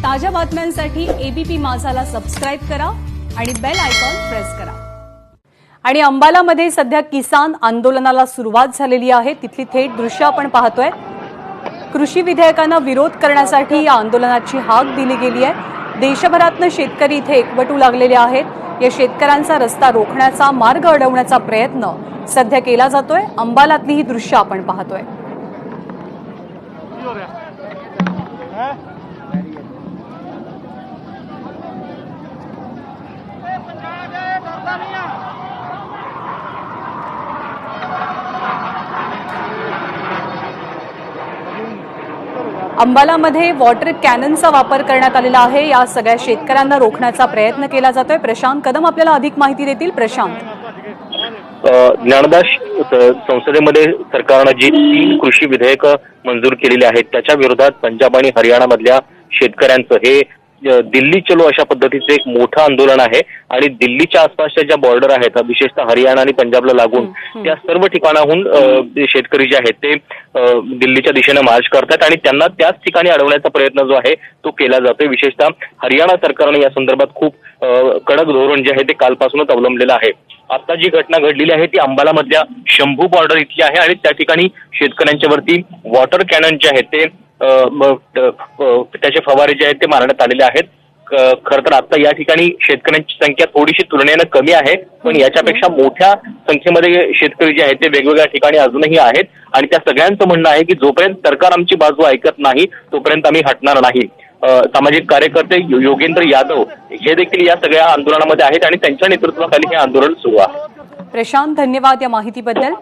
ताज्या बातम्यांसाठी ABP माझाला subscribe करा आणि बेल आयकॉन प्रेस करा। आणि अंबालामध्ये सध्या किसान आंदोलनाला सुरुवात झालेली आहे। तिथली थेट दृश्य आपण पाहतोय। कृषी विधेयकांना विरोध करण्यासाठी या आंदोलनाची हाक दिली गेली आहे। देशभरातून शेतकरी इथे एकवटू लागलेले आहेत। या शेतकऱ्यांचा रस्ता रोखण्याचा मार्ग अडवण्याचा प्रयत्न सध्या केला जातोय। अंबालातली ही दृश्य आपण पाहतोय। अंबालामध्ये वॉटर कॅननचा वापर करण्यात आलेला आहे। या सगळ्या शेतकऱ्यांना रोखण्याचा प्रयत्न केला जातोय। प्रशांत कदम आपल्याला अधिक माहिती देतील। प्रशांत, ज्ञानदास, संसदेमध्ये सरकारने जी 3 कृषी विधेयक मंजूर केलेली आहेत त्याच्या विरोधात पंजाब आणि हरियाणामधल्या शेतकऱ्यांचं हे दिल्ली चलो अशा पद्धतीचे एक मोठं आंदोलन आहे। आणि दिल्लीच्या आसपासच्या ज्या बॉर्डर आहेत, विशेषतः हरियाणा आणि पंजाबला लागून त्या सर्व ठिकाणाहून शेतकरी जे आहेत ते दिल्लीच्या दिशेने मार्च करतात आणि त्यांना त्याच ठिकाणी अडवण्याचा प्रयत्न जो आहे तो केला जातोय। विशेषतः हरियाणा सरकारने या संदर्भात खूप कडक धोरण जे आहे ते कालपासूनच अवलंबलेलं आहे। आता जी घटना घडलेली आहे ती अंबालामधल्या शंभू बॉर्डर इथली आहे आणि त्या ठिकाणी शेतकऱ्यांच्या वरती वॉटर कॅनन जे आहेत ते त्याचे फवारे जे आहेत ते मारण्यात आलेले आहेत। खरं तर आता या ठिकाणी शेतकऱ्यांची संख्या थोडीशी तुलनेने कमी आहे, पण याच्यापेक्षा मोठ्या संख्येमध्ये शेतकरी जे आहेत ते वेगवेगळ्या ठिकाणी अजूनही आहेत आणि त्या सगळ्यांचं म्हणणं आहे की जोपर्यंत सरकार आमची बाजू ऐकत नाही तोपर्यंत आम्ही हटणार नाही। सामाजिक कार्यकर्ते योगेंद्र यादव हे देखील या सगळ्या आंदोलनामध्ये आहेत आणि त्यांच्या नेतृत्वाखाली हे आंदोलन सुरू आहे। प्रशांत, धन्यवाद या माहितीबद्दल।